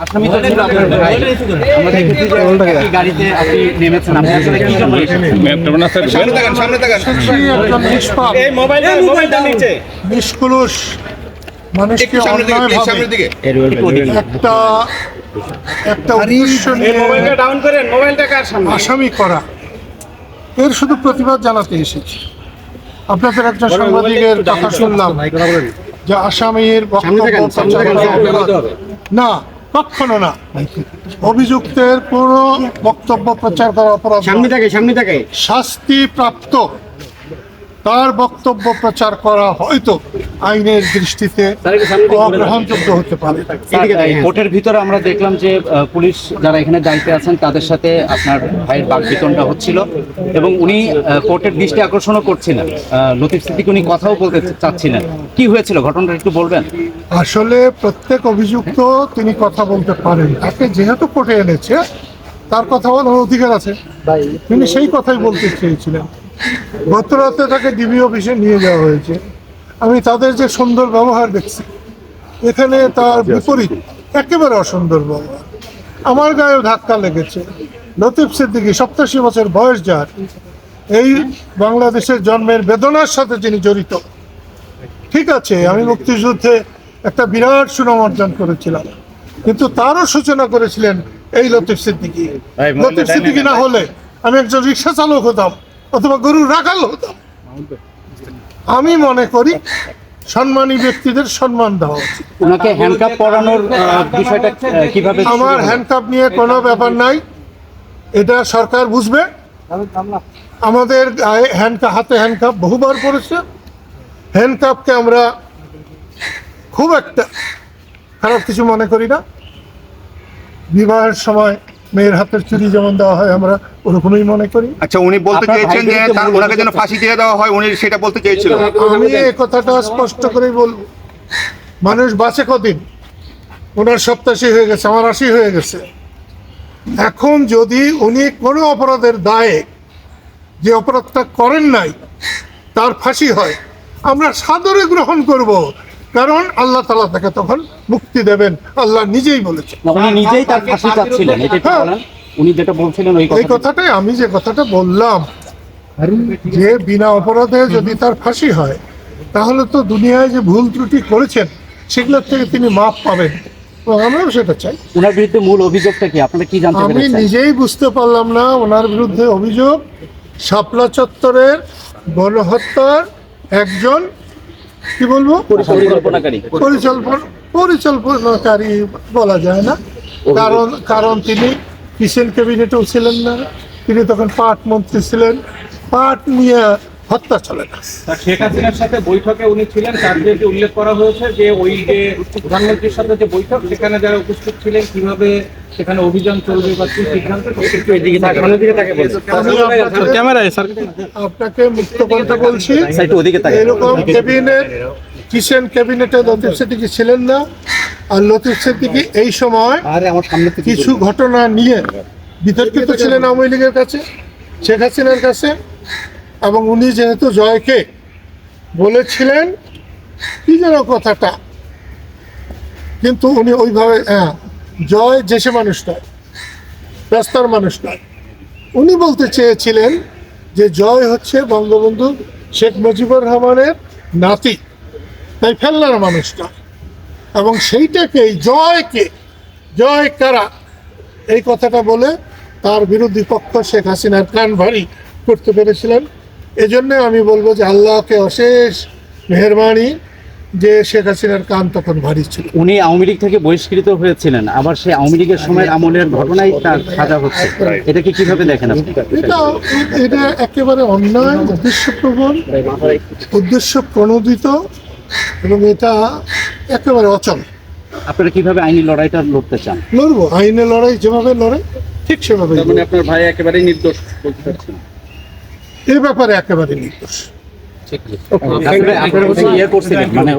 আসামি তো ছিল আপনার ভাই। আমরা দেখেছি যে একই গাড়িতে আপনি নেমেছেন, আপনি আসলে কি জন্য নিষ্কলুষ মানুষকে অন্যায়ভাবে একটা উদ্দেশ্য নিয়ে আসামি করা, এর শুধু প্রতিবাদ জানাতে এসেছি। আপনাদের একজন সাংবাদিকের কথা শুনলাম যে আসামির না, কখনো না। অভিযুক্তের কোনো বক্তব্য প্রচার করা অপরাধ, শাস্তি প্রাপ্ত তার বক্তব্য প্রচার করা হয়তো আইনের দৃষ্টিতে অগ্রহণযোগ্য হতে পারে। কোর্টের ভিতরে আমরা দেখলাম যে পুলিশ যারা এখানে দায়িত্বে আছেন তাদের সাথে আপনার ভাইয়ের বাকবিতণ্ডা হচ্ছিল এবং উনি কোর্টের দৃষ্টি আকর্ষণও করছিলেন, লতিফ সিদ্দিকী উনি কথাও বলতে চাচ্ছিলেন। কি হয়েছিল ঘটনাটা একটু বলবেন? আসলে প্রত্যেক অভিযুক্ত তিনি কথা বলতে পারেন, তাকে যেহেতু কোর্টে এনেছে তার কথা বলার অধিকার আছে, তিনি সেই কথাই বলতে চেয়েছিলেন। গত রাতে তাকে ডিবি অফিসে নিয়ে যাওয়া হয়েছে, আমি তাদের যে সুন্দর ব্যবহার দেখছি, এখানে তার বিপরীত একেবারে অসুন্দর ব্যবহার। আমার গায়েও ধাক্কা লেগেছে। লতিফ সিদ্দিকী 87 বছর বয়স, যার এই বাংলাদেশের জন্মের বেদনার সাথে তিনি জড়িত। ঠিক আছে, আমি মুক্তিযুদ্ধে একটা বিরাট সুনাম অর্জন করেছিলাম, কিন্তু তারও সূচনা করেছিলেন এই লতিফ সিদ্দিকী। লতিফ সিদ্দিকী না হলে আমি একজন রিক্সা চালক হতাম অথবা গরুর রাখাল হতাম। আমি মনে করি সম্মানী ব্যক্তিদের সম্মান দেওয়া উচিত। ওনাকে হ্যান্ডকাপ পরানোর বিষয়টা কিভাবে? আমার হ্যান্ডকাপ নিয়ে কোনো ব্যাপার নাই, এটা সরকার বুঝবে। আমাদের গায়ে হাতে হ্যান্ডকাপ বহুবার পড়েছে। হ্যান্ডকাপকে আমরা খুব একটা খারাপ কিছু মনে করি না। বিবাহের সময় মেয়ের হাতের চুরি যেমন দেওয়া হয়, আমরা ওরকমই মনে করি। আচ্ছা, উনি বলতে চেয়েছেন যে ওনাকে যেন ফাঁসি দিয়ে দেওয়া হয়, উনি সেটা বলতে চেয়েছিল। আমি এই কথাটা স্পষ্ট করেই বলবো, মানুষ বাঁচে কদিন? ওনার 87 হয়ে গেছে, আমার 80 হয়ে গেছে। এখন যদি উনি কোনো অপরাধের দায়ে, যে অপরাধটা করেন নাই, তার ফাঁসি হয়, আমরা সাদরে গ্রহণ করব, কারণ আল্লাহ তাআলা তাকে তখন মুক্তি দেবেন, আল্লাহ নিজেই বলেছেন। উনি নিজেই তার ফাঁসি চাচ্ছিলেন, এটা কি বলেন? উনি যেটা বলছিলেন এই কথাটাই আমি যে কথাটা বললাম, যে বিনা অপরাধে যদি তার ফাঁসি হয়, তাহলে তো দুনিয়ায় যে ভুল ত্রুটি করেছেন সেগুলোর থেকে তিনি মাপ পাবেন, আমরাও সেটা চাই। ওনার বিরুদ্ধে মূল অভিযোগটা কি আপনারা কি জানতে আমি পেরেছেন? নিজেই বুঝতে পারলাম না। ওনার বিরুদ্ধে অভিযোগ শাপলা চত্বরের গণহত্যার একজন, কি বলবো, পরিকল্পনাকারী বলা যায় না, কারণ তিনি কিচেন ক্যাবিনেটেও ছিলেন না, তিনি তখন পাট মন্ত্রী ছিলেন। পাট নিয়ে হত্যা চলে না। শেখ হাসিনার সাথে বৈঠকে উনি ছিলেন, তার যে উল্লেখ করা হয়েছে যে ওই যে প্রধানমন্ত্রীর সাথে যে বৈঠক, সেখানে যারা উপস্থিত ছিলেন, কিভাবে সেখানে অভিযান চলবে বা কি সিদ্ধান্ত, আপনাকে মুক্ত করতে বলছি। এরকম কিচেন ক্যাবিনেটে লতিফ সিদ্দিকী ছিলেন না। আর লতিফ সিদ্দিকী এই সময় কিছু ঘটনা নিয়ে বিতর্কিত ছিলেন আওয়ামী লীগের কাছে, শেখ হাসিনার কাছে। এবং উনি যেহেতু জয়কে বলেছিলেন কি যেন কথাটা, কিন্তু উনি ওইভাবে, জয় দেশে মানুষ নয়, রাস্তার মানুষ নয়, উনি বলতে চেয়েছিলেন যে জয় হচ্ছে বঙ্গবন্ধু শেখ মুজিবুর রহমানের নাতি, তাই ফেলনার মানুষ নয়। এবং সেইটাকেই জয় কারা, এই কথাটা বলে তার বিরোধী পক্ষ শেখ হাসিনার কান ভারী করতে পেরেছিলেন। এজন্য আমি বলবো যে আল্লাহকে অশেষ মেহেরবানি যে শেখ হাসিনার কান তখন ভারী ছিল। উনি আওয়ামী লীগ থেকে বহিষ্কৃত হয়েছিলেন, আবার সেই আওয়ামী লীগের সময় আমলের ঘটনায় তার সাজা হচ্ছে, এটাকে কিভাবে দেখেন আপনি? এটা একেবারে অন্যায়, উদ্দেশ্য প্রণোদিত, এবং এটা একেবারে অচল। আপনারা কিভাবে আইনি লড়াইটা লড়তে চান? লড়বো, আইনে লড়াই যেভাবে লড়াই ঠিক সেভাবে। মানে আপনার ভাই একেবারেই নির্দোষ বলতে পারছেন? এ ব্যাপারে একেবারে নির্দোষ। আপনারা ইয়ে করছিলেন মানে